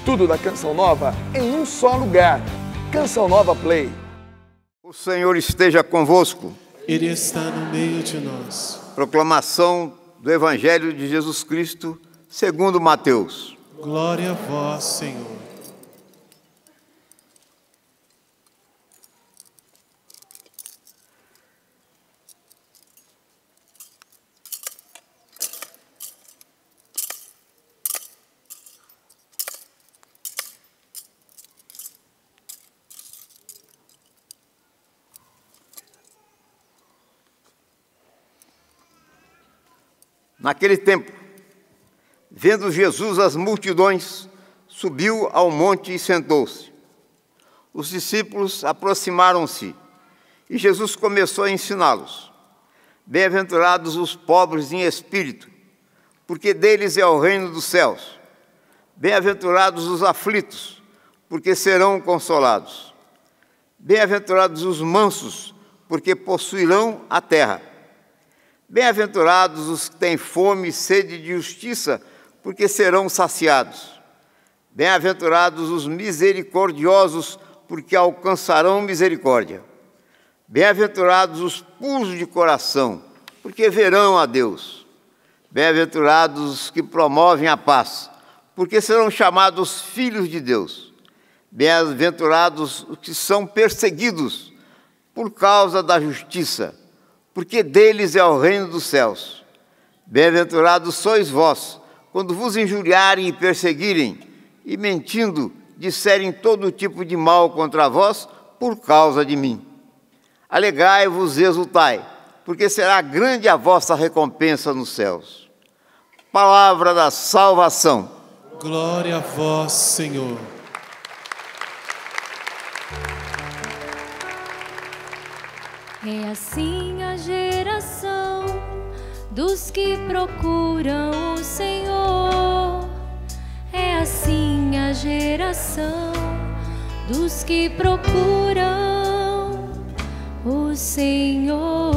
Tudo da Canção Nova em um só lugar. Canção Nova Play. O Senhor esteja convosco. Ele está no meio de nós. Proclamação do Evangelho de Jesus Cristo, segundo Mateus. Glória a vós, Senhor. Naquele tempo, vendo Jesus as multidões, subiu ao monte e sentou-se. Os discípulos aproximaram-se e Jesus começou a ensiná-los. Bem-aventurados os pobres em espírito, porque deles é o reino dos céus. Bem-aventurados os aflitos, porque serão consolados. Bem-aventurados os mansos, porque possuirão a terra. Bem-aventurados os que têm fome e sede de justiça, porque serão saciados. Bem-aventurados os misericordiosos, porque alcançarão misericórdia. Bem-aventurados os puros de coração, porque verão a Deus. Bem-aventurados os que promovem a paz, porque serão chamados filhos de Deus. Bem-aventurados os que são perseguidos por causa da justiça, porque deles é o reino dos céus. Bem-aventurados sois vós, quando vos injuriarem e perseguirem, e mentindo, disserem todo tipo de mal contra vós, por causa de mim. Alegrai-vos e exultai, porque será grande a vossa recompensa nos céus. Palavra da salvação. Glória a vós, Senhor. É assim a geração dos que procuram o Senhor. É assim a geração dos que procuram o Senhor.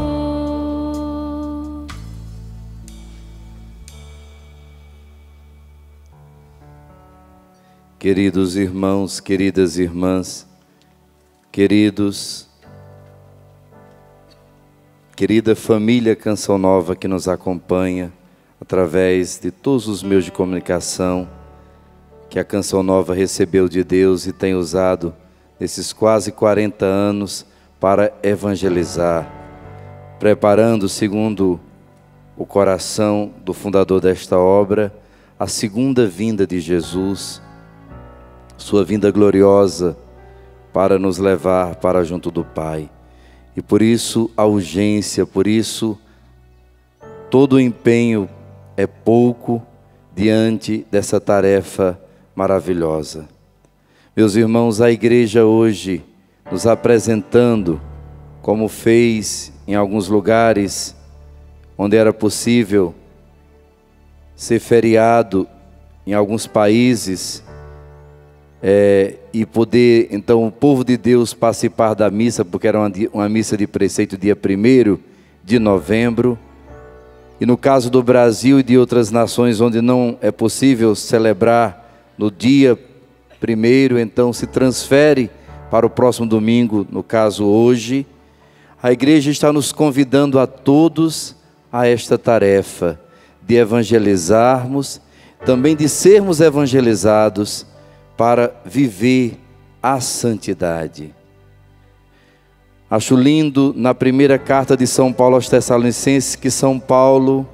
Queridos irmãos, queridas irmãs, querida família Canção Nova que nos acompanha através de todos os meios de comunicação que a Canção Nova recebeu de Deus e tem usado nesses quase 40 anos para evangelizar, preparando, segundo o coração do fundador desta obra, a segunda vinda de Jesus, sua vinda gloriosa para nos levar para junto do Pai. E por isso a urgência, por isso todo o empenho é pouco diante dessa tarefa maravilhosa. Meus irmãos, a igreja hoje nos apresentando, como fez em alguns lugares onde era possível ser feriado em alguns países, e poder, então, o povo de Deus participar da missa, porque era uma missa de preceito dia 1º de novembro. E no caso do Brasil e de outras nações onde não é possível celebrar no dia 1º, então se transfere para o próximo domingo, no caso hoje. A igreja está nos convidando a todos a esta tarefa de evangelizarmos, também de sermos evangelizados, para viver a santidade. Acho lindo na primeira carta de São Paulo aos Tessalonicenses que São Paulo,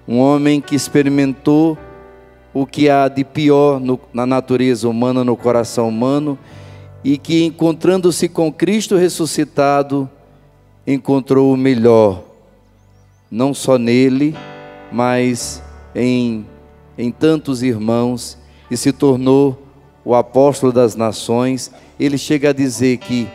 um homem que experimentou o que há de pior na natureza humana, no coração humano, e que encontrando-se com Cristo ressuscitado, encontrou o melhor, não só nele, mas em tantos irmãos, e se tornou o apóstolo das nações. Ele chega a dizer que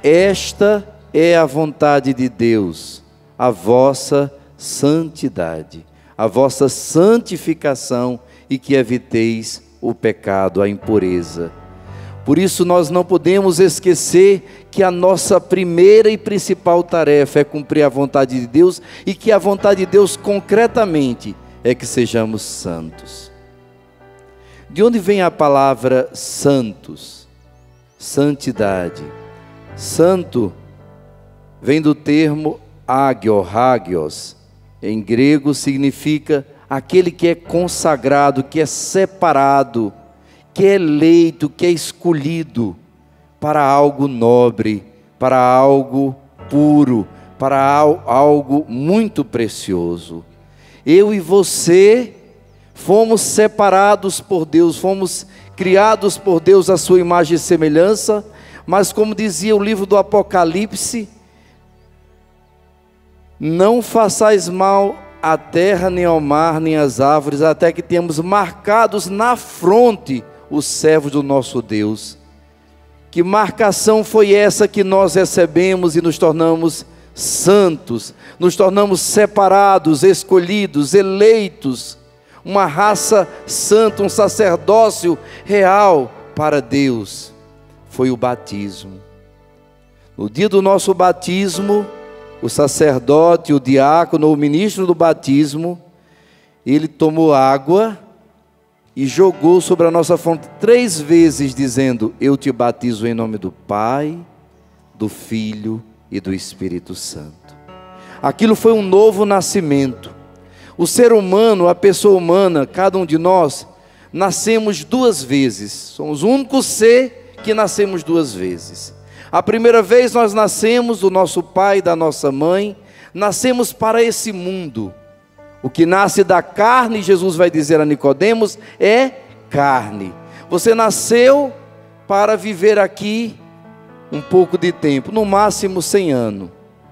esta é a vontade de Deus, a vossa santidade, a vossa santificação, e que eviteis o pecado, a impureza. Por isso nós não podemos esquecer que a nossa primeira e principal tarefa é cumprir a vontade de Deus, e que a vontade de Deus concretamente é que sejamos santos. De onde vem a palavra santos? Santidade. Santo vem do termo hagios. Em grego significa aquele que é consagrado, que é separado, que é eleito, que é escolhido para algo nobre, para algo puro, para algo muito precioso. Eu e você fomos separados por Deus, fomos criados por Deus à sua imagem e semelhança, mas como dizia o livro do Apocalipse, não façais mal à terra, nem ao mar, nem às árvores, até que tenhamos marcados na fronte os servos do nosso Deus. Que marcação foi essa que nós recebemos e nos tornamos santos, nos tornamos separados, escolhidos, eleitos, uma raça santa, um sacerdócio real para Deus? Foi o batismo. No dia do nosso batismo, o sacerdote, o diácono, o ministro do batismo, ele tomou água e jogou sobre a nossa fronte 3 vezes, dizendo: eu te batizo em nome do Pai, do Filho e do Espírito Santo. Aquilo foi um novo nascimento. O ser humano, a pessoa humana, cada um de nós, nascemos 2 vezes. Somos o único ser que nascemos 2 vezes. A primeira vez nós nascemos do nosso pai e da nossa mãe, nascemos para esse mundo. O que nasce da carne, Jesus vai dizer a Nicodemos, é carne. Você nasceu para viver aqui um pouco de tempo, no máximo 100 anos.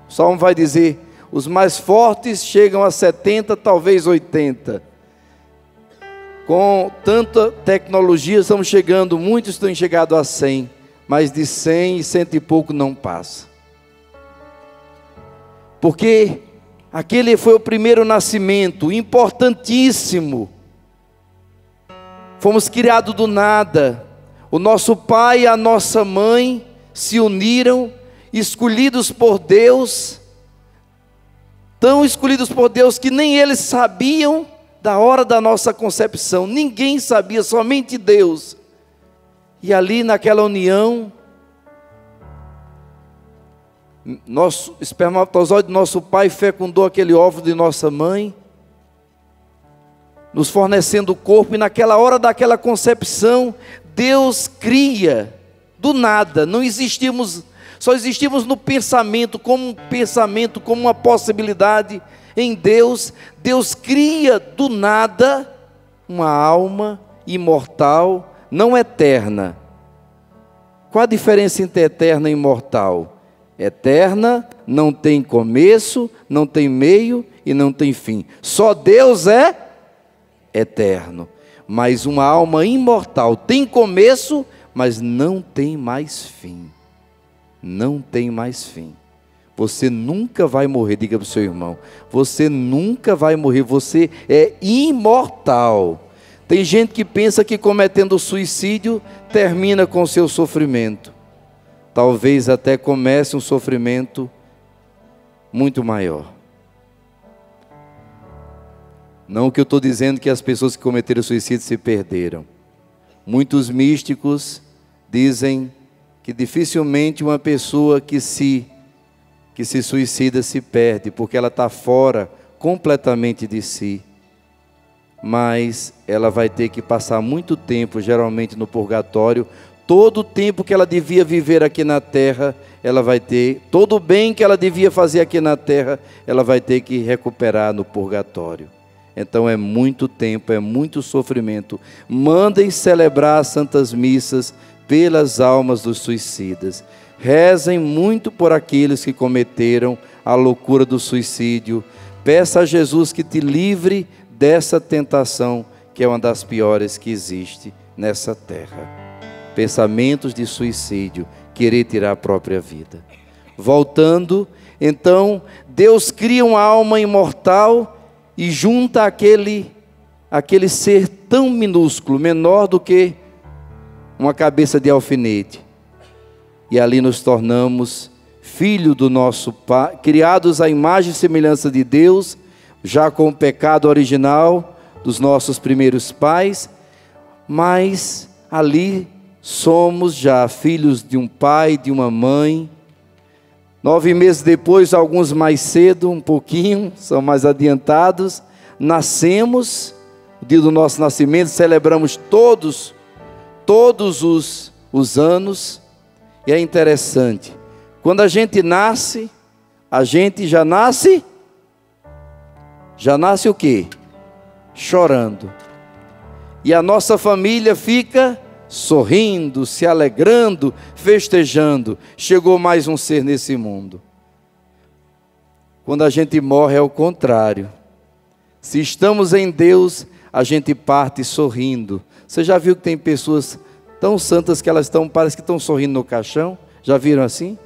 O Salmo vai dizer, os mais fortes chegam a 70, talvez 80. Com tanta tecnologia, estamos chegando, muitos têm chegado a 100, mas de 100 e 100 e pouco não passa. Porque aquele foi o primeiro nascimento, importantíssimo. Fomos criados do nada. O nosso pai e a nossa mãe se uniram, escolhidos por Deus, tão escolhidos por Deus que nem eles sabiam da hora da nossa concepção. Ninguém sabia, somente Deus. E ali naquela união, nosso espermatozoide do nosso pai fecundou aquele óvulo de nossa mãe, nos fornecendo o corpo, e naquela hora daquela concepção, Deus cria do nada. Não existimos, só existimos no pensamento, como uma possibilidade. Em Deus, Deus cria do nada uma alma imortal, não eterna. Qual a diferença entre eterna e imortal? Eterna não tem começo, não tem meio e não tem fim. Só Deus é eterno. Mas uma alma imortal tem começo, mas não tem mais fim. Não tem mais fim. Você nunca vai morrer. Diga para o seu irmão, você nunca vai morrer, você é imortal. Tem gente que pensa que cometendo suicídio termina com o seu sofrimento. Talvez até comece um sofrimento muito maior. Não que eu estou dizendo que as pessoas que cometeram suicídio se perderam. Muitos místicos dizem que dificilmente uma pessoa que se suicida se perde, porque ela está fora completamente de si. Mas ela vai ter que passar muito tempo, geralmente no purgatório. Todo o tempo que ela devia viver aqui na terra, ela vai ter, todo o bem que ela devia fazer aqui na terra, ela vai ter que recuperar no purgatório. Então é muito tempo, é muito sofrimento. Mandem celebrar as santas missas pelas almas dos suicidas. Rezem muito por aqueles que cometeram a loucura do suicídio. Peça a Jesus que te livre dessa tentação, que é uma das piores que existe nessa terra. Pensamentos de suicídio, querer tirar a própria vida. Voltando, então, Deus cria uma alma imortal e junta aquele ser tão minúsculo, menor do que uma cabeça de alfinete. E ali nos tornamos filhos do nosso Pai, criados à imagem e semelhança de Deus, já com o pecado original dos nossos primeiros pais, mas ali somos já filhos de um pai, de uma mãe. 9 meses depois, alguns mais cedo, um pouquinho, são mais adiantados, nascemos. O dia do nosso nascimento, celebramos todos os anos. E é interessante, quando a gente nasce, a gente já nasce o quê? Chorando. E a nossa família fica sorrindo, se alegrando, festejando. Chegou mais um ser nesse mundo. Quando a gente morre é o contrário. Se estamos em Deus, a gente parte sorrindo. Você já viu que tem pessoas tão santas que elas parece que estão sorrindo no caixão? Já viram assim?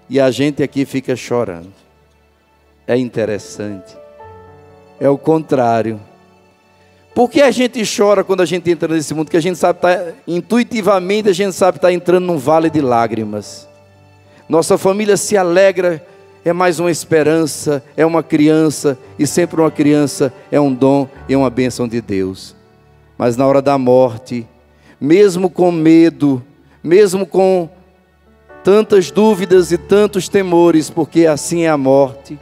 E a gente aqui fica chorando. É interessante. É o contrário. Por que a gente chora quando a gente entra nesse mundo? Porque a gente sabe, intuitivamente a gente sabe que está entrando num vale de lágrimas. Nossa família se alegra, é mais uma esperança, é uma criança, e sempre uma criança é um dom e uma bênção de Deus. Mas na hora da morte, mesmo com medo, mesmo com tantas dúvidas e tantos temores, porque assim é a morte,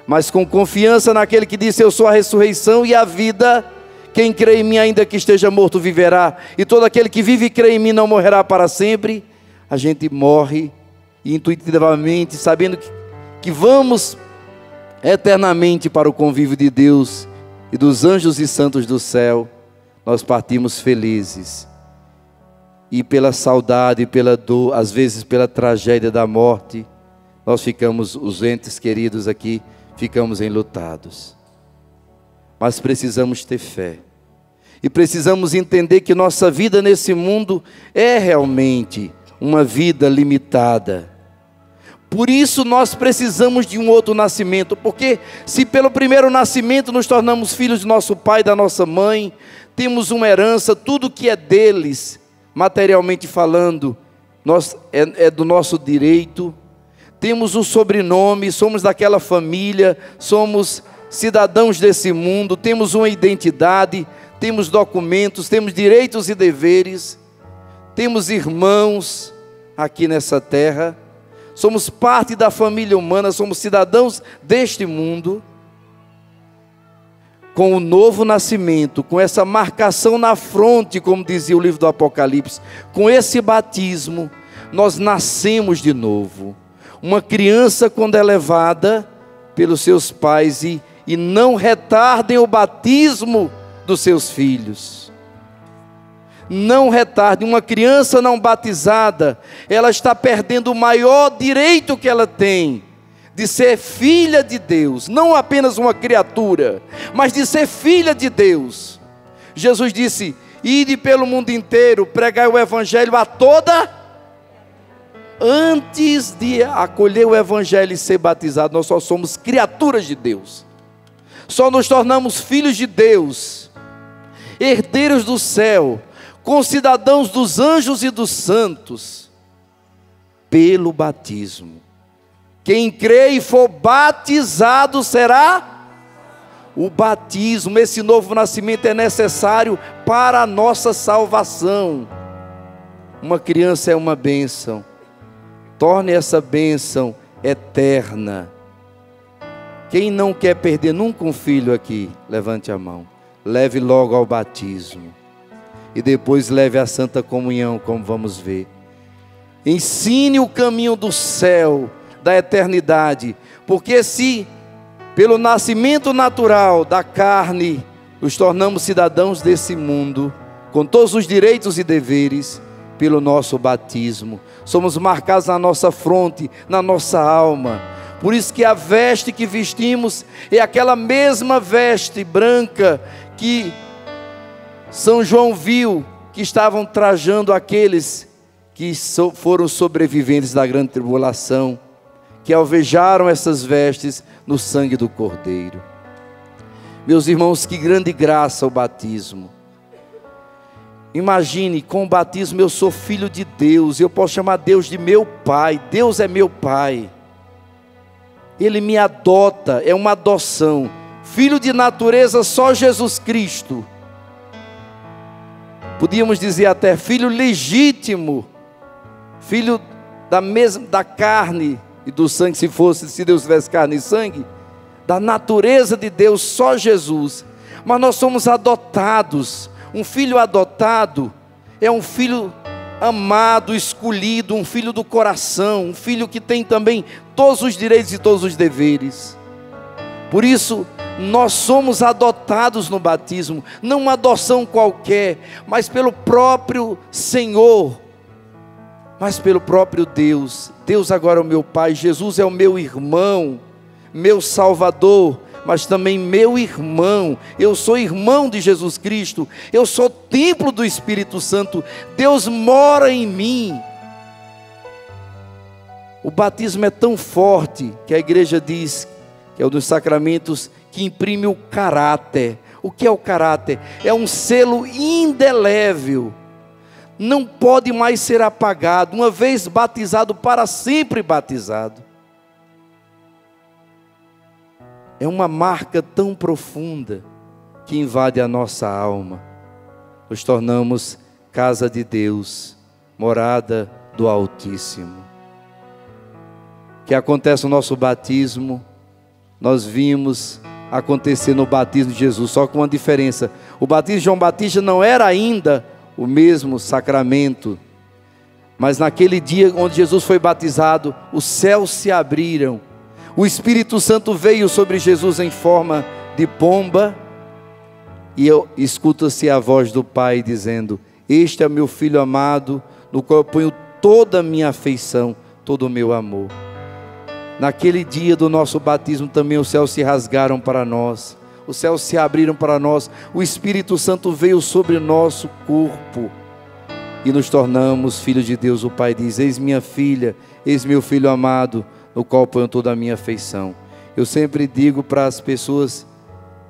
mas com confiança naquele que disse: eu sou a ressurreição e a vida, quem crê em mim ainda que esteja morto viverá, e todo aquele que vive e crê em mim não morrerá para sempre. A gente morre intuitivamente, sabendo que vamos eternamente para o convívio de Deus e dos anjos e santos do céu. Nós partimos felizes, e pela saudade, pela dor, às vezes pela tragédia da morte, nós ficamos, os entes queridos aqui, ficamos enlutados. Mas precisamos ter fé, e precisamos entender que nossa vida nesse mundo é realmente uma vida limitada. Por isso nós precisamos de um outro nascimento, porque se pelo primeiro nascimento nos tornamos filhos de nosso pai e da nossa mãe, temos uma herança, tudo que é deles, materialmente falando, é do nosso direito. Temos um sobrenome, somos daquela família, somos cidadãos desse mundo, temos uma identidade, temos documentos, temos direitos e deveres, temos irmãos aqui nessa terra, somos parte da família humana, somos cidadãos deste mundo. Com o novo nascimento, com essa marcação na fronte, como dizia o livro do Apocalipse, com esse batismo, nós nascemos de novo. Uma criança, quando é levada pelos seus pais, e não retardem o batismo dos seus filhos. Não retardem. Uma criança não batizada, ela está perdendo o maior direito que ela tem, de ser filha de Deus, não apenas uma criatura, mas de ser filha de Deus. Jesus disse: ide pelo mundo inteiro, pregai o evangelho a toda. Antes de acolher o evangelho e ser batizado, nós só somos criaturas de Deus, só nos tornamos filhos de Deus, herdeiros do céu, concidadãos dos anjos e dos santos, pelo batismo. Quem crê e for batizado será. O batismo, esse novo nascimento é necessário para a nossa salvação. Uma criança é uma bênção. Torne essa bênção eterna. Quem não quer perder nunca um filho aqui, levante a mão. Leve logo ao batismo. E depois leve à Santa Comunhão, como vamos ver. Ensine o caminho do céu, da eternidade, porque se pelo nascimento natural da carne nos tornamos cidadãos desse mundo, com todos os direitos e deveres, pelo nosso batismo, somos marcados na nossa fronte, na nossa alma. Por isso que a veste que vestimos é aquela mesma veste branca que São João viu que estavam trajando aqueles que foram sobreviventes da grande tribulação, que alvejaram essas vestes no sangue do Cordeiro. Meus irmãos, que grande graça o batismo. Imagine, com o batismo eu sou filho de Deus, eu posso chamar Deus de meu Pai, Deus é meu Pai. Ele me adota, é uma adoção. Filho de natureza só Jesus Cristo. podíamos dizer até filho legítimo, filho da carne e do sangue, se Deus tivesse carne e sangue, da natureza de Deus, só Jesus. Mas nós somos adotados. Um filho adotado é um filho amado, escolhido, um filho do coração, um filho que tem também todos os direitos e todos os deveres. Por isso, nós somos adotados no batismo, não uma adoção qualquer, mas pelo próprio Senhor, mas pelo próprio Deus. Deus agora é o meu Pai, Jesus é o meu irmão, meu Salvador, mas também meu irmão. Eu sou irmão de Jesus Cristo, eu sou templo do Espírito Santo, Deus mora em mim. O batismo é tão forte que a igreja diz que é um dos sacramentos que imprime o caráter. O que é o caráter? É um selo indelével, não pode mais ser apagado. Uma vez batizado, para sempre batizado. É uma marca tão profunda que invade a nossa alma. Nos tornamos casa de Deus, morada do Altíssimo. O que acontece no nosso batismo, nós vimos acontecer no batismo de Jesus, só com uma diferença. O batismo de João Batista não era ainda o mesmo sacramento, mas naquele dia onde Jesus foi batizado, os céus se abriram, o Espírito Santo veio sobre Jesus em forma de pomba, e escuta-se a voz do Pai dizendo: este é meu Filho amado, no qual eu ponho toda a minha afeição, todo o meu amor. Naquele dia do nosso batismo também os céus se rasgaram para nós, os céus se abriram para nós, o Espírito Santo veio sobre o nosso corpo, e nos tornamos filhos de Deus. O Pai diz: eis minha filha, eis meu Filho amado, no qual ponho toda a minha afeição. Eu sempre digo para as pessoas,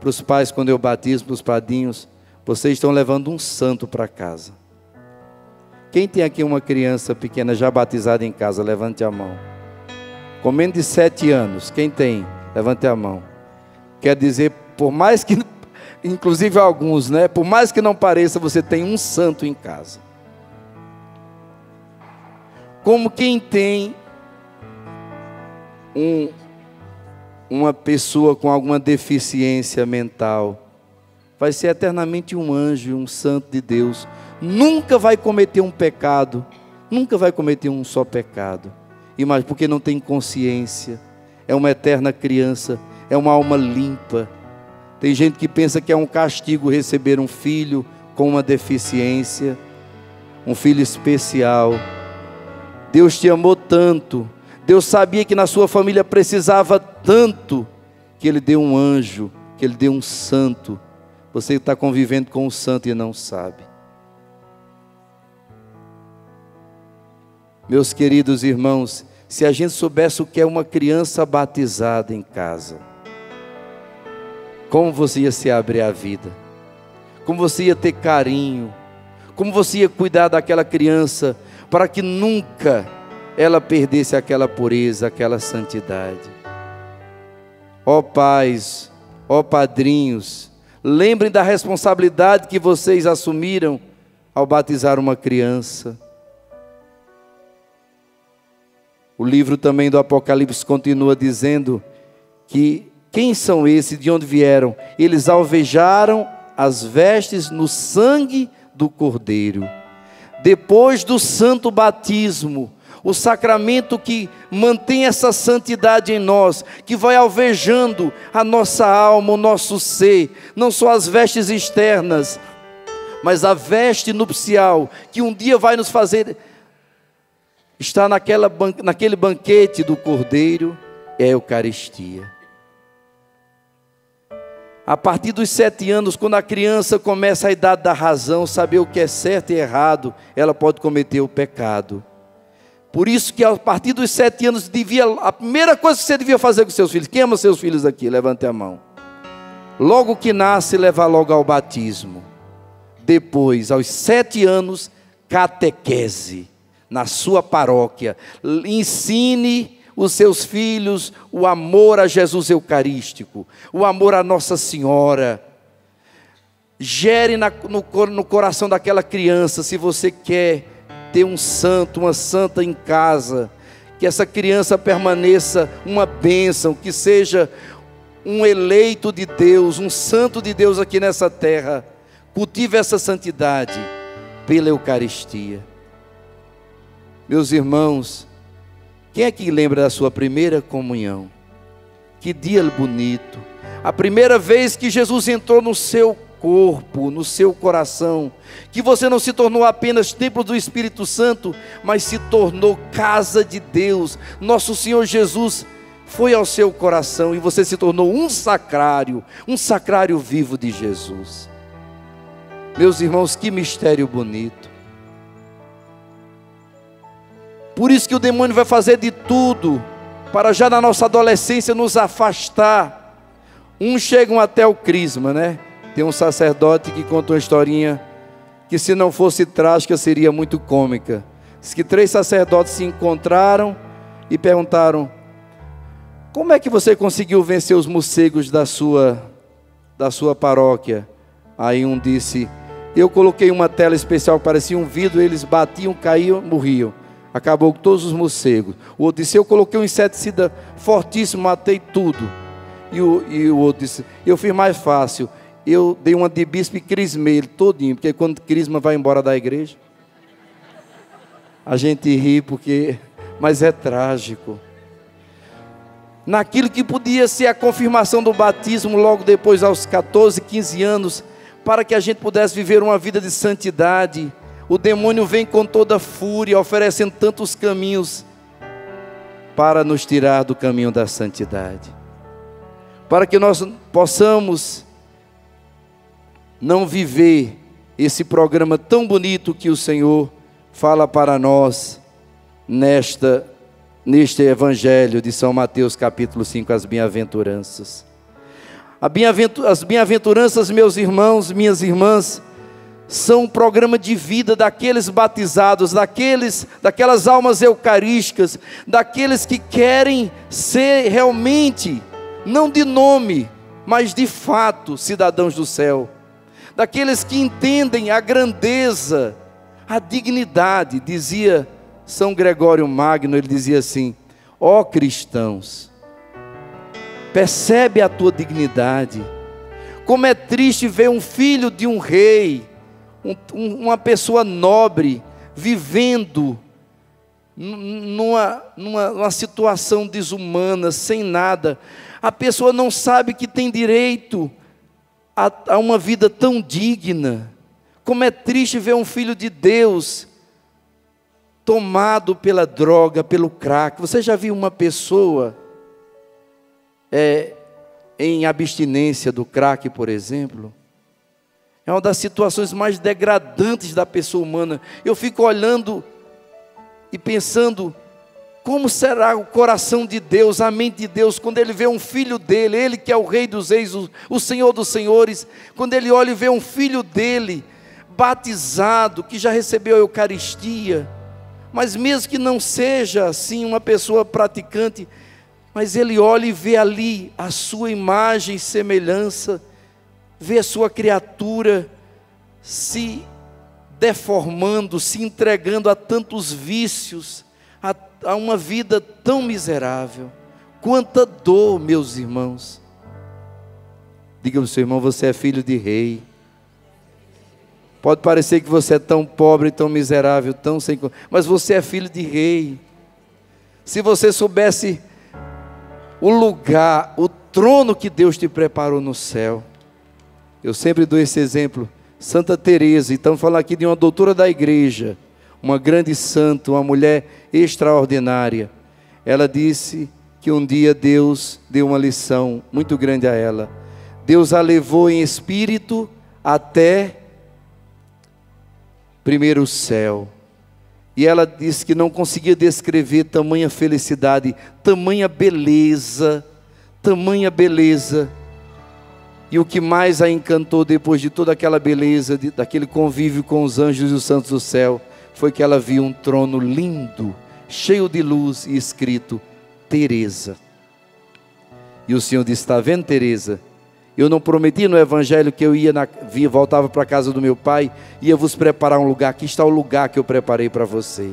para os pais, quando eu batizo, para os padrinhos: vocês estão levando um santo para casa. Quem tem aqui uma criança pequena já batizada em casa, levante a mão. Com menos de 7 anos, quem tem? Levante a mão. Quer dizer, por mais que, inclusive alguns, né? Por mais que não pareça, você tem um santo em casa. Como quem tem uma pessoa com alguma deficiência mental, vai ser eternamente um anjo, um santo de Deus, nunca vai cometer um pecado, nunca vai cometer um só pecado, mas porque não tem consciência, é uma eterna criança, é uma alma limpa. Tem gente que pensa que é um castigo receber um filho com uma deficiência, um filho especial. Deus te amou tanto, Deus sabia que na sua família precisava tanto, que Ele deu um anjo, que Ele deu um santo. Você está convivendo com um santo e não sabe. Meus queridos irmãos, se a gente soubesse o que é uma criança batizada em casa, como você ia se abrir à vida, como você ia ter carinho, como você ia cuidar daquela criança, para que nunca ela perdesse aquela pureza, aquela santidade. Ó pais, ó padrinhos, lembrem da responsabilidade que vocês assumiram ao batizar uma criança. O livro também do Apocalipse continua dizendo que quem são esses, de onde vieram? Eles alvejaram as vestes no sangue do Cordeiro. Depois do santo batismo, o sacramento que mantém essa santidade em nós, que vai alvejando a nossa alma, o nosso ser, não só as vestes externas, mas a veste nupcial, que um dia vai nos fazer estar naquele banquete do Cordeiro, é a Eucaristia. A partir dos 7 anos, quando a criança começa a idade da razão, saber o que é certo e errado, ela pode cometer o pecado. Por isso que a partir dos 7 anos, a primeira coisa que você devia fazer com seus filhos, quem ama seus filhos aqui? Levante a mão. Logo que nasce, levar logo ao batismo. Depois, aos 7 anos, catequese na sua paróquia. Ensine os seus filhos o amor a Jesus Eucarístico, o amor a Nossa Senhora. Gere no coração daquela criança, se você quer ter um santo, uma santa em casa, que essa criança permaneça uma bênção, que seja um eleito de Deus, um santo de Deus aqui nessa terra. Cultive essa santidade pela Eucaristia. Meus irmãos, quem é que lembra da sua primeira comunhão? Que dia bonito! A primeira vez que Jesus entrou no seu corpo, no seu coração, que você não se tornou apenas templo do Espírito Santo, mas se tornou casa de Deus. Nosso Senhor Jesus foi ao seu coração e você se tornou um sacrário vivo de Jesus. Meus irmãos, que mistério bonito. Por isso que o demônio vai fazer de tudo para já na nossa adolescência nos afastar. Uns chegam até o crisma, né? Tem um sacerdote que conta uma historinha que, se não fosse trágica, seria muito cômica. Diz que 3 sacerdotes se encontraram e perguntaram: como é que você conseguiu vencer os morcegos da sua paróquia? Aí um disse: eu coloquei uma tela especial que parecia um vidro, eles batiam, caíam, morriam. Acabou com todos os morcegos. O outro disse: eu coloquei um inseticida fortíssimo, matei tudo. E o outro disse: eu fiz mais fácil, eu dei uma de bispo e crismei ele todinho, porque quando crisma vai embora da igreja. A gente ri mas é trágico. Naquilo que podia ser a confirmação do batismo logo depois, aos 14, 15 anos, para que a gente pudesse viver uma vida de santidade, o demônio vem com toda fúria, oferecendo tantos caminhos para nos tirar do caminho da santidade, para que nós possamos não viver esse programa tão bonito que o Senhor fala para nós neste Evangelho de São Mateus capítulo 5, as bem-aventuranças. As bem-aventuranças, meus irmãos, minhas irmãs, são um programa de vida daqueles batizados, daquelas almas eucarísticas, daqueles que querem ser realmente, não de nome, mas de fato, cidadãos do céu, daqueles que entendem a grandeza, a dignidade. Dizia São Gregório Magno, ele dizia assim: ó cristãos, percebe a tua dignidade. Como é triste ver um filho de um rei, uma pessoa nobre, vivendo numa situação desumana, sem nada. A pessoa não sabe que tem direito a uma vida tão digna. Como é triste ver um filho de Deus tomado pela droga, pelo crack. Você já viu uma pessoa em abstinência do crack, por exemplo? É uma das situações mais degradantes da pessoa humana. Eu fico olhando e pensando, como será o coração de Deus, a mente de Deus, quando Ele vê um filho dEle, Ele que é o Rei dos Reis, o Senhor dos Senhores, quando Ele olha e vê um filho dEle, batizado, que já recebeu a Eucaristia, mas mesmo que não seja assim uma pessoa praticante, mas Ele olha e vê ali a sua imagem e semelhança, vê a sua criatura se deformando, se entregando a tantos vícios, a uma vida tão miserável. Quanta dor, meus irmãos. Diga ao seu irmão: você é filho de rei. Pode parecer que você é tão pobre, tão miserável, tão sem... mas você é filho de rei. Se você soubesse o lugar, o trono que Deus te preparou no céu. Eu sempre dou esse exemplo. Santa Teresa, estamos falando aqui de uma doutora da igreja, uma grande santa, uma mulher extraordinária. Ela disse que um dia Deus deu uma lição muito grande a ela. Deus a levou em espírito até primeiro o céu. E ela disse que não conseguia descrever tamanha felicidade, tamanha beleza, tamanha beleza. E o que mais a encantou depois de toda aquela beleza, daquele convívio com os anjos e os santos do céu, foi que ela viu um trono lindo, cheio de luz e escrito Teresa. E o Senhor disse: está vendo, Teresa? Eu não prometi no Evangelho que eu voltava para a casa do meu Pai, ia vos preparar um lugar. Aqui está o lugar que eu preparei para você.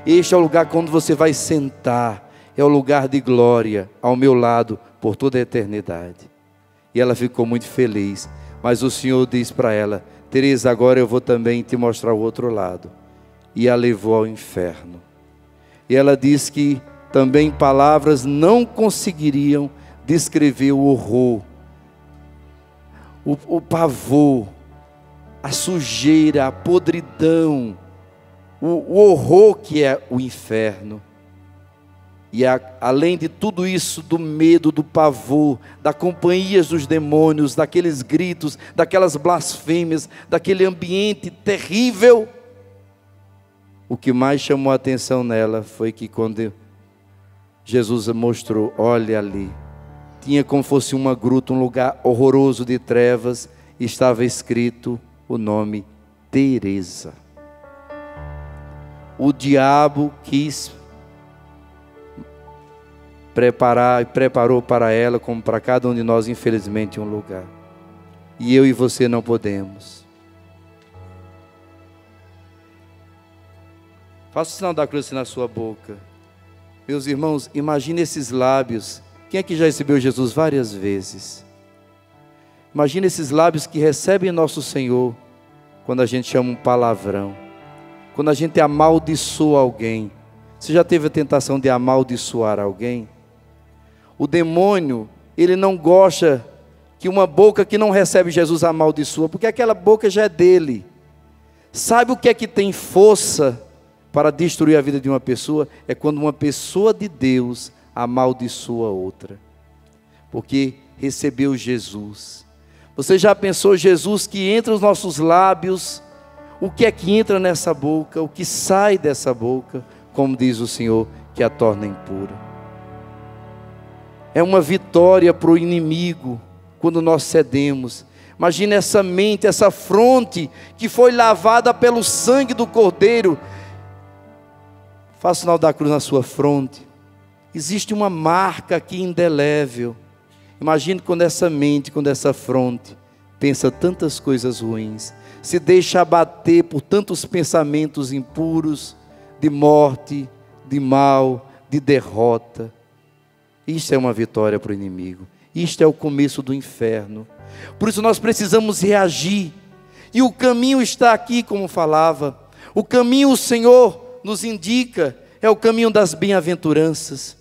Este é o lugar quando você vai sentar. É o lugar de glória ao meu lado por toda a eternidade. E ela ficou muito feliz. Mas o Senhor diz para ela: Teresa, agora eu vou também te mostrar o outro lado. E a levou ao inferno. E ela diz que também palavras não conseguiriam descrever o horror, o pavor, a sujeira, a podridão, o horror que é o inferno. E além de tudo isso, do medo, do pavor, das companhias dos demônios, daqueles gritos, daquelas blasfêmias, daquele ambiente terrível, o que mais chamou a atenção nela foi que quando Jesus mostrou, olha ali, tinha como fosse uma gruta, um lugar horroroso de trevas, e estava escrito o nome Teresa. O diabo quis preparou para ela, como para cada um de nós, infelizmente, um lugar. E eu e você não podemos. Faça o sinal da cruz na sua boca. Meus irmãos, imagine esses lábios. Quem é que já recebeu Jesus várias vezes? Imagine esses lábios que recebem nosso Senhor quando a gente chama um palavrão, quando a gente amaldiçoa alguém. Você já teve a tentação de amaldiçoar alguém? O demônio, ele não gosta que uma boca que não recebe Jesus amaldiçoa, porque aquela boca já é dele. Sabe o que é que tem força para destruir a vida de uma pessoa? É quando uma pessoa de Deus amaldiçoa outra, porque recebeu Jesus. Você já pensou, Jesus que entra os nossos lábios, o que é que entra nessa boca, o que sai dessa boca, como diz o Senhor, que a torna impura. É uma vitória para o inimigo quando nós cedemos. Imagine essa mente, essa fronte que foi lavada pelo sangue do Cordeiro. Faça o sinal da cruz na sua fronte. Existe uma marca aqui indelével. Imagine quando essa mente, quando essa fronte pensa tantas coisas ruins, se deixa abater por tantos pensamentos impuros, de morte, de mal, de derrota. Isto é uma vitória para o inimigo. Isto é o começo do inferno. Por isso nós precisamos reagir. E o caminho está aqui, como falava. O caminho o Senhor nos indica. É o caminho das bem-aventuranças.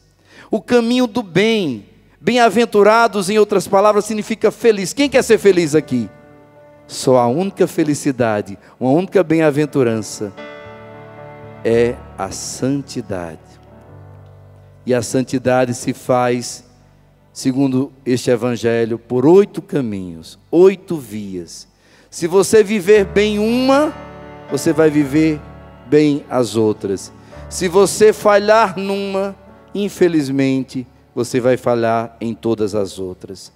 O caminho do bem. Bem-aventurados, em outras palavras, significa feliz. Quem quer ser feliz aqui? Só a única felicidade, uma única bem-aventurança é a santidade. E a santidade se faz, segundo este Evangelho, por 8 caminhos, 8 vias. Se você viver bem uma, você vai viver bem as outras. Se você falhar numa, infelizmente, você vai falhar em todas as outras.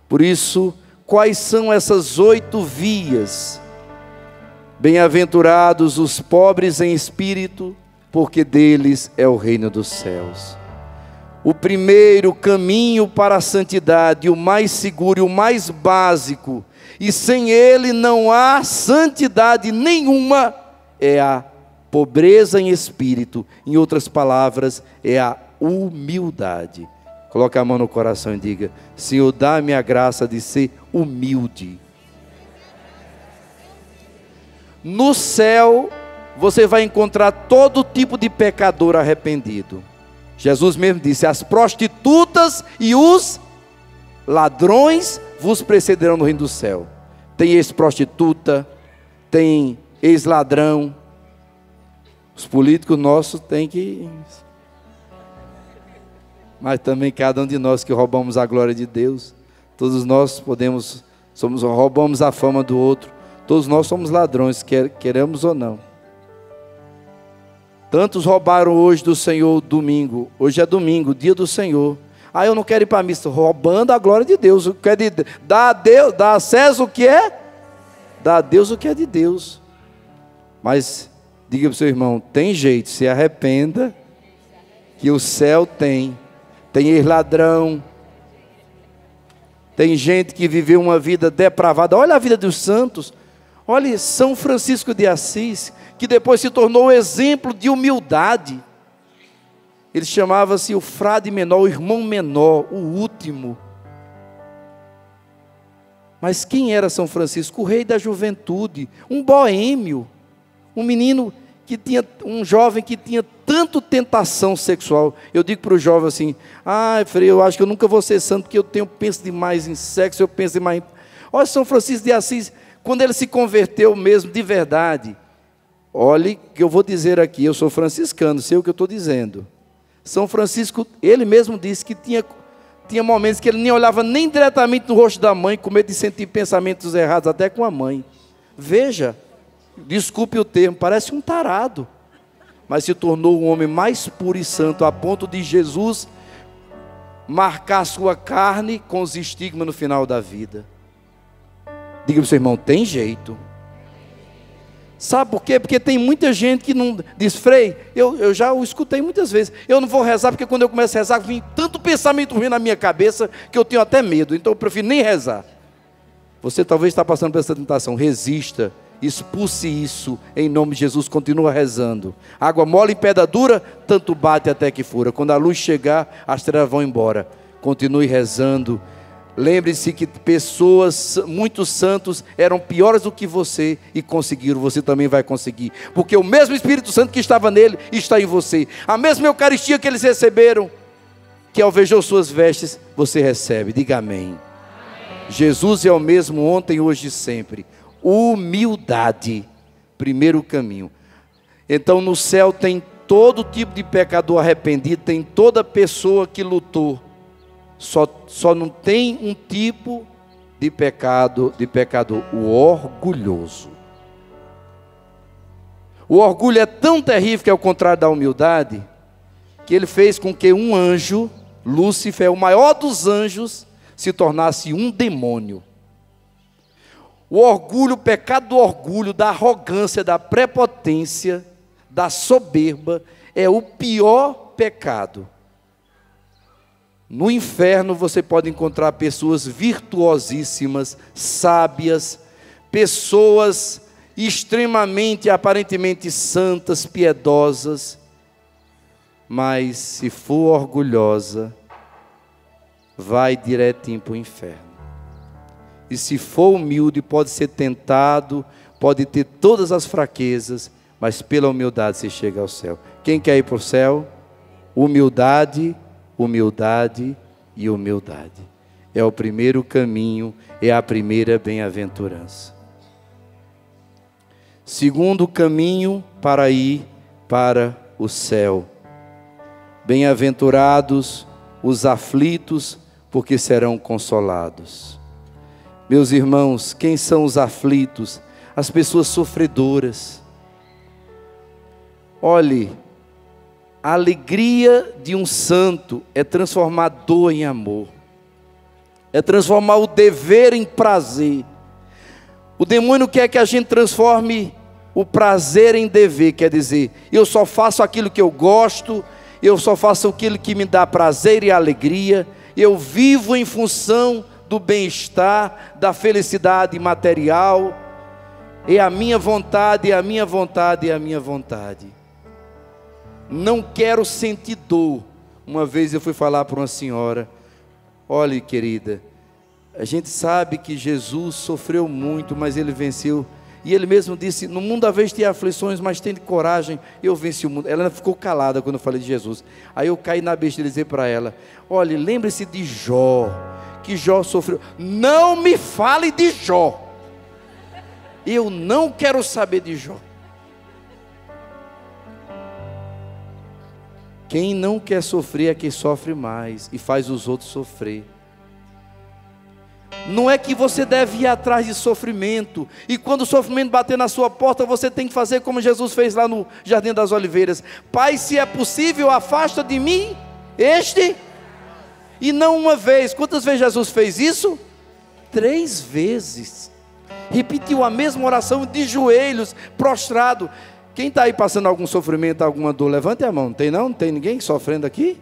Por isso, quais são essas 8 vias? Bem-aventurados os pobres em espírito, porque deles é o reino dos céus. O primeiro caminho para a santidade, o mais seguro e o mais básico, e sem ele não há santidade nenhuma, é a pobreza em espírito. Em outras palavras, é a humildade. Coloque a mão no coração e diga: Senhor, dá-me a graça de ser humilde. No céu, você vai encontrar todo tipo de pecador arrependido. Jesus mesmo disse: as prostitutas e os ladrões vos precederão no reino do céu. Tem ex-prostituta, tem ex-ladrão. Os políticos nossos têm que... Mas também cada um de nós que roubamos a glória de Deus. Todos nós roubamos a fama do outro. Todos nós somos ladrões, queremos ou não. Tantos roubaram hoje do Senhor domingo. Hoje é domingo, dia do Senhor. Eu não quero ir para a missa. Roubando a glória de Deus. Dá a César o que é? Dá a Deus o que é de Deus. Mas diga para o seu irmão: tem jeito, se arrependa, que o céu tem ex-ladrão, Tem gente que viveu uma vida depravada. Olha a vida dos santos. Olha São Francisco de Assis, que depois se tornou um exemplo de humildade. Ele chamava-se o frade menor, o irmão menor, o último. Mas quem era São Francisco? O rei da juventude, um boêmio, um menino que tinha, um jovem que tinha tanto tentação sexual. Eu digo para o jovem assim: Frei, eu acho que eu nunca vou ser santo, porque eu penso demais em sexo, eu penso demais em... Olha São Francisco de Assis, quando ele se converteu mesmo, de verdade. Olhe que eu vou dizer aqui, eu sou franciscano, sei o que eu estou dizendo. São Francisco, ele mesmo disse que tinha momentos que ele nem olhava nem diretamente no rosto da mãe, com medo de sentir pensamentos errados, até com a mãe. Veja, desculpe o termo, parece um tarado, mas se tornou um homem mais puro e santo, a ponto de Jesus marcar sua carne com os estigmas no final da vida. Diga para o seu irmão, tem jeito. Sabe por quê? Porque tem muita gente que não diz: Frei, eu já o escutei muitas vezes, eu não vou rezar, porque quando eu começo a rezar, vem tanto pensamento ruim na minha cabeça, que eu tenho até medo, então eu prefiro nem rezar. Você talvez está passando por essa tentação, resista, expulse isso, em nome de Jesus, continua rezando. Água mole em pedra dura, tanto bate até que fura. Quando a luz chegar, as trevas vão embora. Continue rezando. Lembre-se que pessoas, muitos santos, eram piores do que você e conseguiram, você também vai conseguir. Porque o mesmo Espírito Santo que estava nele, está em você. A mesma Eucaristia que eles receberam, que alvejou suas vestes, você recebe. Diga amém. Amém. Jesus é o mesmo ontem, hoje e sempre. Humildade, primeiro caminho. Então no céu tem todo tipo de pecador arrependido, tem toda pessoa que lutou. Só não tem um tipo de pecador, o orgulhoso. O orgulho é tão terrível, que é o contrário da humildade, que ele fez com que um anjo, Lúcifer, o maior dos anjos, se tornasse um demônio. O orgulho, o pecado do orgulho, da arrogância, da prepotência, da soberba, é o pior pecado. No inferno você pode encontrar pessoas virtuosíssimas, sábias, pessoas extremamente, aparentemente santas, piedosas, mas se for orgulhosa, vai direitinho para o inferno. E se for humilde, pode ser tentado, pode ter todas as fraquezas, mas pela humildade você chega ao céu. Quem quer ir para o céu? Humildade, humildade e humildade. É o primeiro caminho, é a primeira bem-aventurança. Segundo caminho para ir para o céu. Bem-aventurados os aflitos, porque serão consolados. Meus irmãos, quem são os aflitos? As pessoas sofredoras. Olhe, a alegria de um santo é transformar dor em amor, é transformar o dever em prazer. O demônio quer que a gente transforme o prazer em dever, quer dizer, eu só faço aquilo que eu gosto, eu só faço aquilo que me dá prazer e alegria, eu vivo em função do bem-estar, da felicidade material, é a minha vontade, é a minha vontade, é a minha vontade. Não quero sentir dor. Uma vez eu fui falar para uma senhora: olhe, querida, a gente sabe que Jesus sofreu muito, mas ele venceu. E ele mesmo disse: no mundo às vezes tem aflições, mas tem coragem, eu venci o mundo. Ela ficou calada quando eu falei de Jesus. Aí eu caí na besteira e dizer para ela: olhe, lembre-se de Jó, que Jó sofreu. Não me fale de Jó. Eu não quero saber de Jó. Quem não quer sofrer é quem sofre mais e faz os outros sofrer. Não é que você deve ir atrás de sofrimento, e quando o sofrimento bater na sua porta, você tem que fazer como Jesus fez lá no Jardim das Oliveiras: Pai, se é possível, afasta de mim este. E não uma vez. Quantas vezes Jesus fez isso? 3 vezes. Repetiu a mesma oração de joelhos, prostrado. Quem está aí passando algum sofrimento, alguma dor, levante a mão. Tem não? Não tem ninguém sofrendo aqui?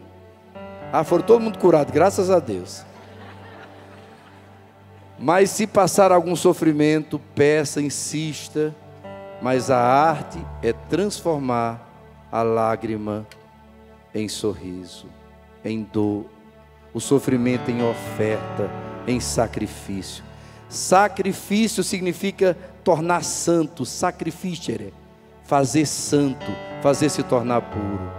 Foram todo mundo curado, graças a Deus. Mas se passar algum sofrimento, peça, insista, mas a arte é transformar a lágrima em sorriso, em dor, o sofrimento em oferta, em sacrifício. Sacrifício significa tornar santo, sacrificere, fazer santo, fazer se tornar puro.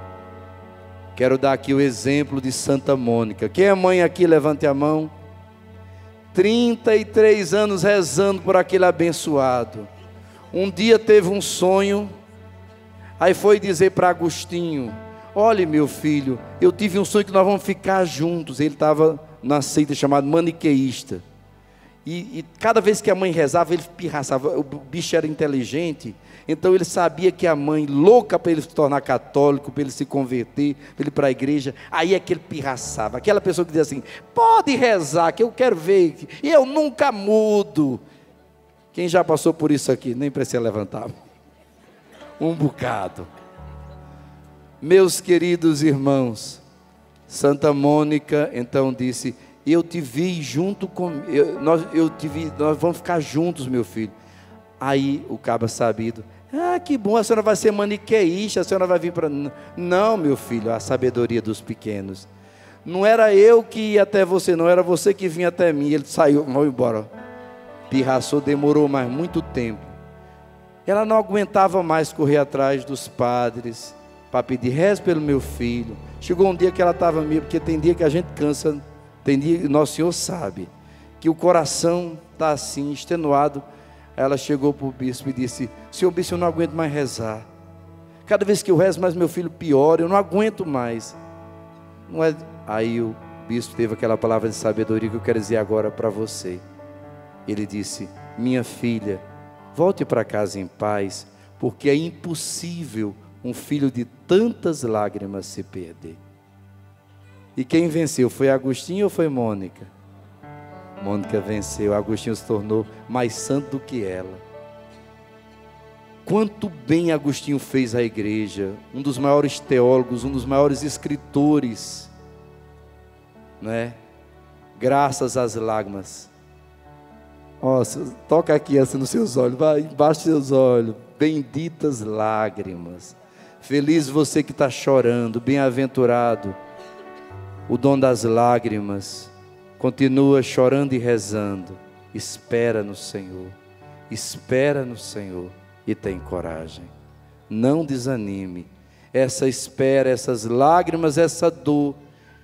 Quero dar aqui o exemplo de Santa Mônica. Quem é mãe aqui, levante a mão. 33 anos rezando por aquele abençoado. Um dia teve um sonho, aí foi dizer para Agostinho: olhe, meu filho, eu tive um sonho que nós vamos ficar juntos. Ele estava na seita chamada maniqueísta. E cada vez que a mãe rezava, ele pirraçava. O bicho era inteligente, então ele sabia que a mãe, louca para ele se tornar católico, para ele se converter, para ele ir para a igreja, aí é que ele pirraçava. Aquela pessoa que dizia assim: pode rezar, que eu quero ver, e eu nunca mudo. Quem já passou por isso aqui? Nem precisa levantar. Um bocado. Meus queridos irmãos, Santa Mônica então disse: eu te vi junto com... nós vamos ficar juntos, meu filho. Aí o cabra sabido: ah, que bom, a senhora vai ser maniqueísta, a senhora vai vir para... Não, meu filho, a sabedoria dos pequenos. Não era eu que ia até você, não, era você que vinha até mim. Ele saiu, vamos embora. Pirraçou, demorou mais muito tempo. Ela não aguentava mais correr atrás dos padres para pedir: reze pelo meu filho. Chegou um dia que ela estava meio... porque tem dia que a gente cansa, tem dia que Nosso Senhor sabe que o coração está assim, extenuado. Ela chegou para o bispo e disse: senhor bispo, eu não aguento mais rezar. Cada vez que eu rezo, mais meu filho piora, eu não aguento mais. Não é... Aí o bispo teve aquela palavra de sabedoria que eu quero dizer agora para você. Ele disse: minha filha, volte para casa em paz, porque é impossível um filho de tantas lágrimas se perder. E quem venceu, foi Agostinho ou foi Mônica? Mônica venceu. Agostinho se tornou mais santo do que ela. Quanto bem Agostinho fez à igreja, um dos maiores teólogos, um dos maiores escritores, não é? Graças às lágrimas. Nossa, toca aqui assim nos seus olhos, vai embaixo dos seus olhos. Benditas lágrimas. Feliz você que está chorando, bem-aventurado o dom das lágrimas. Continua chorando e rezando. Espera no Senhor. Espera no Senhor e tem coragem. Não desanime. Essa espera, essas lágrimas, essa dor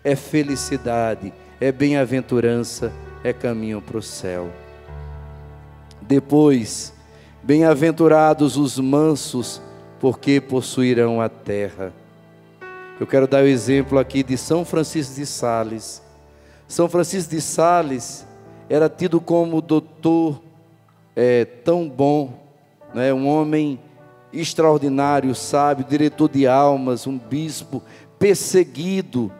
é felicidade, é bem-aventurança, é caminho para o céu. Depois, bem-aventurados os mansos, porque possuirão a terra. Eu quero dar o exemplo aqui de São Francisco de Sales. São Francisco de Sales era tido como doutor tão bom, né? Um homem extraordinário, sábio, diretor de almas, um bispo perseguido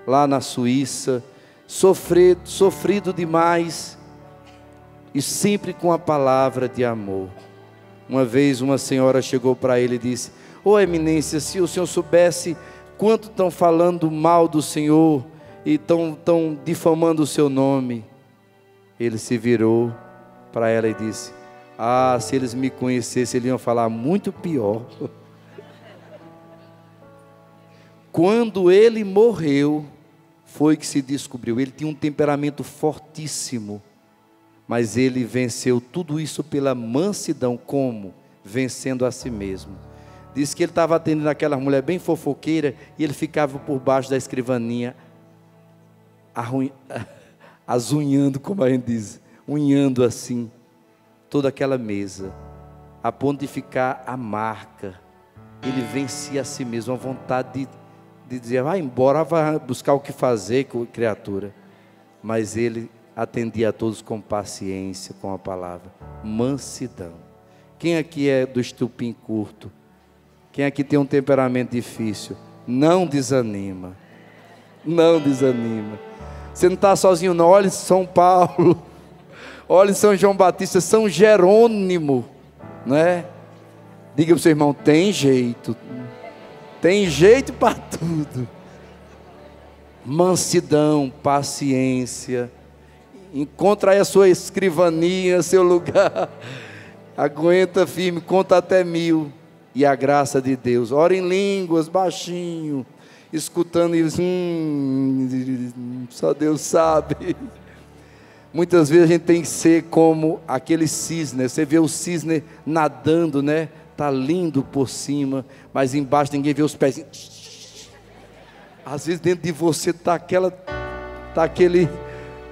lá na Suíça, sofrido demais, e sempre com a palavra de amor. Uma vez uma senhora chegou para ele e disse: ô eminência, se o senhor soubesse quanto estão falando mal do senhor e estão difamando o seu nome. Ele se virou para ela e disse: ah, se eles me conhecessem, eles iam falar muito pior. Quando ele morreu, foi que se descobriu. Ele tinha um temperamento fortíssimo, mas ele venceu tudo isso pela mansidão. Como? Vencendo a si mesmo. Diz que ele estava atendendo aquela mulher bem fofoqueira, e ele ficava por baixo da escrivaninha, azunhando, como a gente diz, unhando assim, toda aquela mesa, a ponto de ficar a marca. Ele vencia a si mesmo, a vontade de dizer: vai embora, vai buscar o que fazer, criatura. Mas ele atendia a todos com paciência, com a palavra, mansidão. Quem aqui é do estupim curto? Quem aqui tem um temperamento difícil? Não desanima. Não desanima. Você não está sozinho não. Olhe São Paulo, olhe São João Batista, São Jerônimo, não é? Diga para o seu irmão: tem jeito para tudo. Mansidão, paciência. encontra aí a sua escrivaninha, seu lugar. Aguenta firme, conta até 1000. E a graça de Deus. Ora em línguas, baixinho, escutando isso. Só Deus sabe. Muitas vezes a gente tem que ser como aquele cisne. Você vê o cisne nadando, né? Tá lindo por cima, mas embaixo ninguém vê os pés. Às vezes dentro de você tá aquele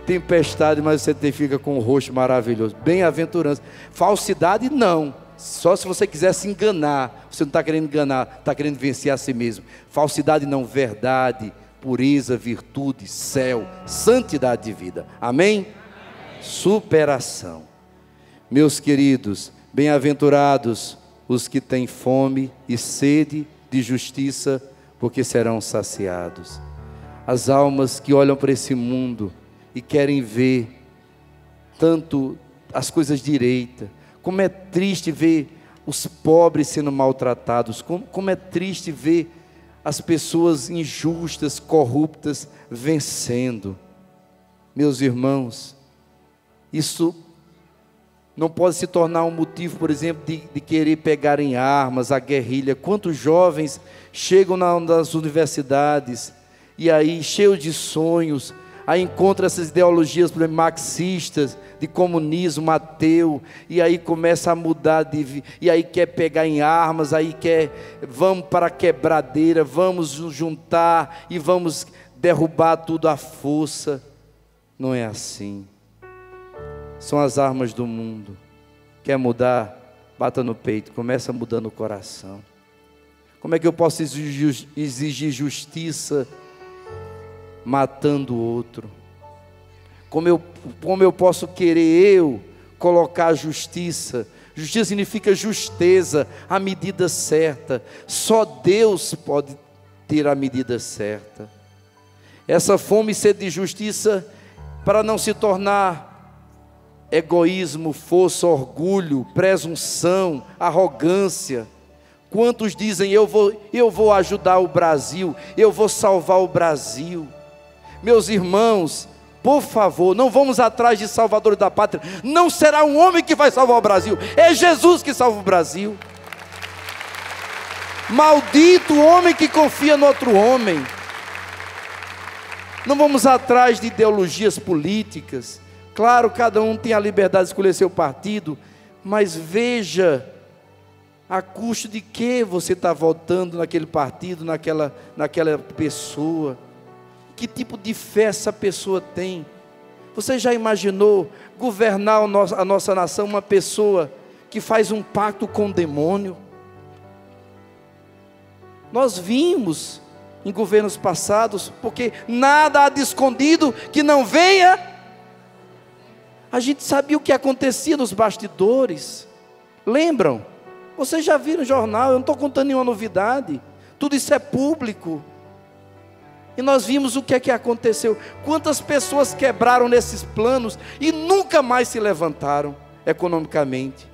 tempestade, mas você fica com o rosto maravilhoso. Bem-aventurança. Falsidade não. Só se você quiser se enganar. Você não está querendo enganar, está querendo vencer a si mesmo. Falsidade não, verdade, pureza, virtude, céu, santidade de vida. Amém? Superação. Meus queridos, bem-aventurados os que têm fome e sede de justiça, porque serão saciados. As almas que olham para esse mundo e querem ver tanto as coisas direitas. Como é triste ver os pobres sendo maltratados, como é triste ver as pessoas injustas, corruptas, vencendo. Meus irmãos, isso não pode se tornar um motivo, por exemplo, de querer pegar em armas, a guerrilha. Quantos jovens chegam nas universidades, e aí, cheios de sonhos, aí encontra essas ideologias, por exemplo, marxistas, de comunismo, ateu, e aí começa a mudar, e aí quer pegar em armas, aí vamos para a quebradeira, vamos nos juntar, e vamos derrubar tudo à força. Não é assim. São as armas do mundo. Quer mudar? Bata no peito, começa mudando o coração. Como é que eu posso exigir justiça matando o outro? Como eu posso querer colocar justiça? Justiça significa justeza, a medida certa. Só Deus pode ter a medida certa. Essa fome e sede de justiça, para não se tornar egoísmo, força, orgulho, presunção, arrogância. Quantos dizem, eu vou ajudar o Brasil, eu vou salvar o Brasil. Meus irmãos, por favor, não vamos atrás de salvador da pátria. Não será um homem que vai salvar o Brasil, é Jesus que salva o Brasil. Maldito o homem que confia no outro homem. Não vamos atrás de ideologias políticas. Claro, cada um tem a liberdade de escolher seu partido, mas veja a custo de que você está votando naquele partido, naquela pessoa. Que tipo de fé essa pessoa tem? Você já imaginou governar a nossa nação uma pessoa que faz um pacto com o demônio? Nós vimos em governos passados, porque nada há de escondido que não venha. A gente sabia o que acontecia nos bastidores. Lembram? Vocês já viram no jornal, eu não estou contando nenhuma novidade. Tudo isso é público. E nós vimos o que é que aconteceu. Quantas pessoas quebraram nesses planos e nunca mais se levantaram economicamente.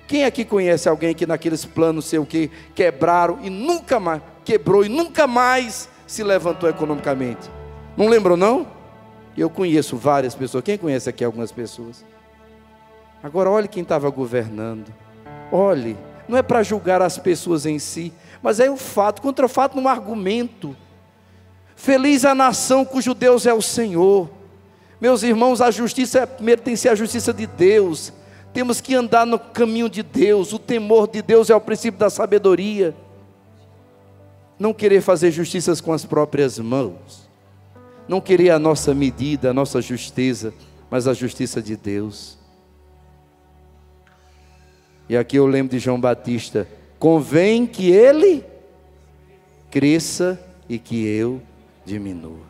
Quem aqui conhece alguém que naqueles planos, sei o que, quebraram e nunca mais, quebrou e nunca mais se levantou economicamente? Não lembram não? Eu conheço várias pessoas. Quem conhece aqui algumas pessoas? Agora olhe quem estava governando. Olhe, não é para julgar as pessoas em si, mas é o fato, contra o fato, num argumento. Feliz a nação cujo Deus é o Senhor. Meus irmãos, a justiça primeiro tem que ser a justiça de Deus. Temos que andar no caminho de Deus. O temor de Deus é o princípio da sabedoria. Não querer fazer justiças com as próprias mãos. Não querer a nossa medida, a nossa justeza, mas a justiça de Deus. E aqui eu lembro de João Batista: convém que ele cresça e que eu diminua.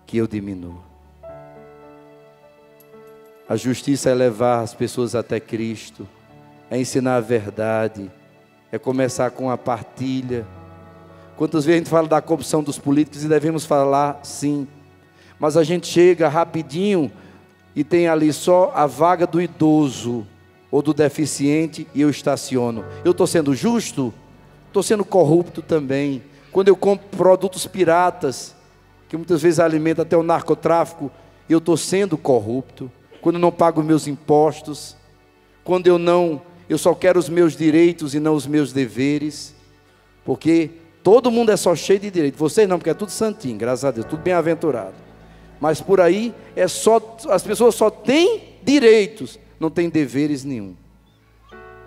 Que eu diminua. A justiça é levar as pessoas até Cristo, é ensinar a verdade, é começar com a partilha. Quantas vezes a gente fala da corrupção dos políticos, e devemos falar sim, mas a gente chega rapidinho e tem ali só a vaga do idoso ou do deficiente e eu estaciono. Eu estou sendo justo? Estou sendo corrupto também. Quando eu compro produtos piratas, que muitas vezes alimentam até o narcotráfico, eu estou sendo corrupto, quando eu não pago meus impostos, quando eu só quero os meus direitos e não os meus deveres, porque todo mundo é só cheio de direito, vocês não, porque é tudo santinho, graças a Deus, tudo bem-aventurado, mas por aí as pessoas só têm direitos, não têm deveres nenhum.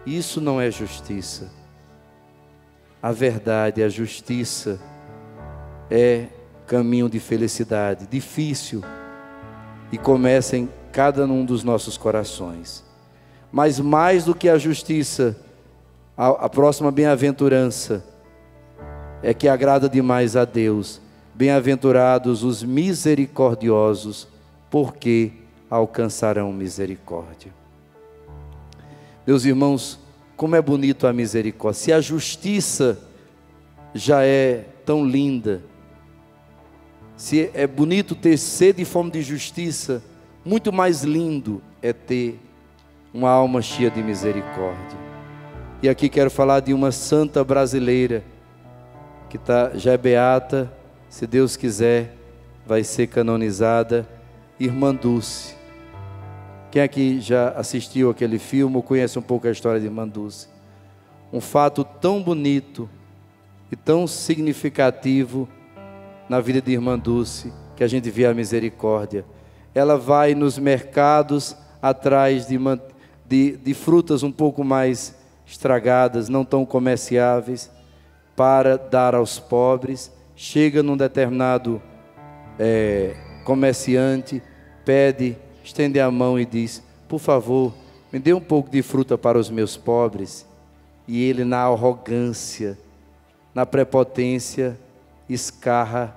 Isso não é justiça. A verdade, a justiça é caminho de felicidade, difícil, e começa em cada um dos nossos corações. Mas mais do que a justiça, a próxima bem-aventurança é que agrada demais a Deus. Bem-aventurados os misericordiosos, porque alcançarão misericórdia. Meus irmãos, como é bonito a misericórdia. Se a justiça já é tão linda, se é bonito ter sede e fome de justiça, muito mais lindo é ter uma alma cheia de misericórdia. E aqui quero falar de uma santa brasileira, que já é beata, se Deus quiser, vai ser canonizada, Irmã Dulce. Quem aqui já assistiu aquele filme ou conhece um pouco a história de Irmã Dulce? Um fato tão bonito e tão significativo na vida de Irmã Dulce, que a gente vê a misericórdia. Ela vai nos mercados atrás de frutas um pouco mais estragadas, não tão comerciáveis, para dar aos pobres. Chega num determinado comerciante, estende a mão e diz: por favor, me dê um pouco de fruta para os meus pobres. E ele, na arrogância, na prepotência, escarra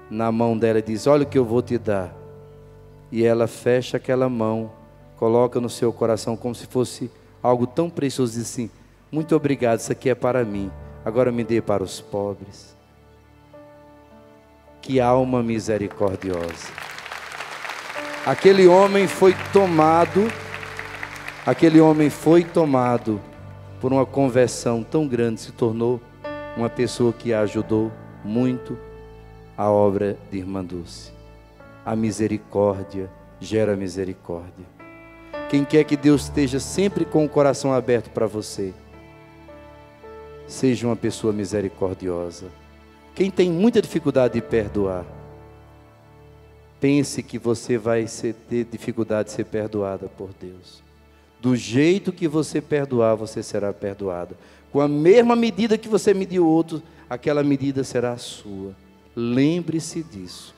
na mão dela e diz: olha o que eu vou te dar. E ela fecha aquela mão, coloca no seu coração como se fosse algo tão precioso, diz assim: muito obrigado, isso aqui é para mim, agora me dê para os pobres. Que alma misericordiosa. Aquele homem foi tomado por uma conversão tão grande, se tornou uma pessoa que ajudou muito a obra de Irmã Dulce. A misericórdia gera misericórdia. Quem quer que Deus esteja sempre com o coração aberto para você, seja uma pessoa misericordiosa. Quem tem muita dificuldade de perdoar, pense que você vai ter dificuldade de ser perdoada por Deus. Do jeito que você perdoar, você será perdoada. Com a mesma medida que você mediu o outro, aquela medida será a sua. Lembre-se disso.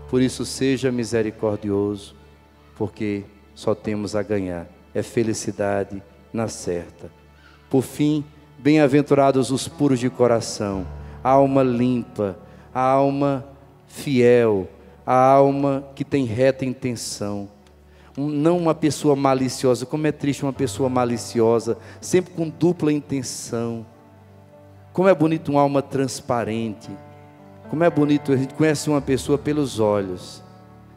Por isso, seja misericordioso, porque só temos a ganhar. É felicidade na certa. Por fim, bem-aventurados os puros de coração, a alma limpa, a alma fiel, a alma que tem reta intenção. Não uma pessoa maliciosa. Como é triste uma pessoa maliciosa, sempre com dupla intenção. Como é bonito uma alma transparente. Como é bonito, a gente conhece uma pessoa pelos olhos.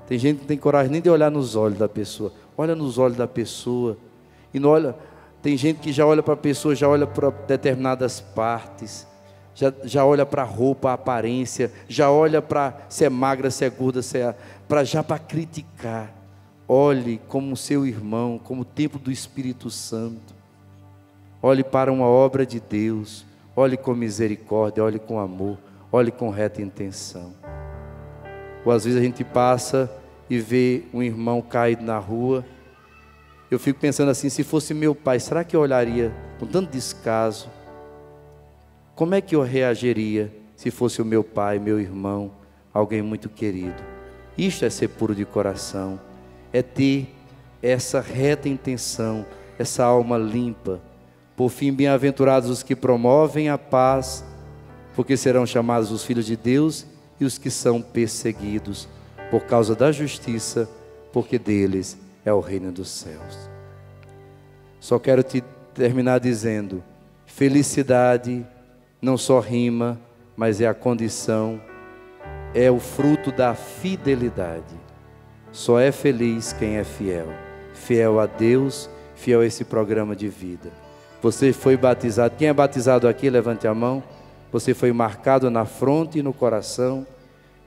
Tem gente que não tem coragem nem de olhar nos olhos da pessoa. Olha nos olhos da pessoa e não olha. Tem gente que já olha para a pessoa, já olha para determinadas partes, já olha para a roupa, a aparência, já olha para se é magra, se é gorda, para criticar. Olhe como seu irmão, como o templo do Espírito Santo. Olhe para uma obra de Deus. Olhe com misericórdia, olhe com amor, olhe com reta intenção. Ou às vezes a gente passa e vê um irmão caído na rua. Eu fico pensando assim: se fosse meu pai, será que eu olharia com tanto descaso? Como é que eu reagiria se fosse o meu pai, meu irmão, alguém muito querido? Isto é ser puro de coração. É ter essa reta intenção, essa alma limpa. Por fim, bem-aventurados os que promovem a paz, porque serão chamados os filhos de Deus, e os que são perseguidos por causa da justiça, porque deles é o reino dos céus. Só quero te terminar dizendo: felicidade não só rima, mas é a condição, é o fruto da fidelidade. Só é feliz quem é fiel. Fiel a Deus, fiel a esse programa de vida. Você foi batizado. Quem é batizado aqui, levante a mão. Você foi marcado na fronte e no coração.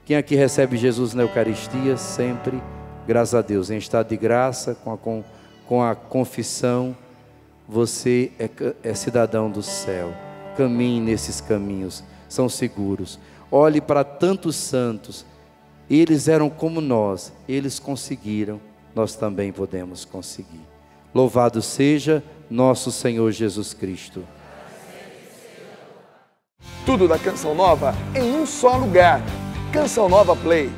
Quem aqui recebe Jesus na Eucaristia, sempre, graças a Deus, em estado de graça, com a confissão, você é cidadão do céu. Caminhe nesses caminhos, são seguros. Olhe para tantos santos, eles eram como nós, eles conseguiram, nós também podemos conseguir. Louvado seja nosso Senhor Jesus Cristo. Tudo da Canção Nova em um só lugar. Canção Nova Play.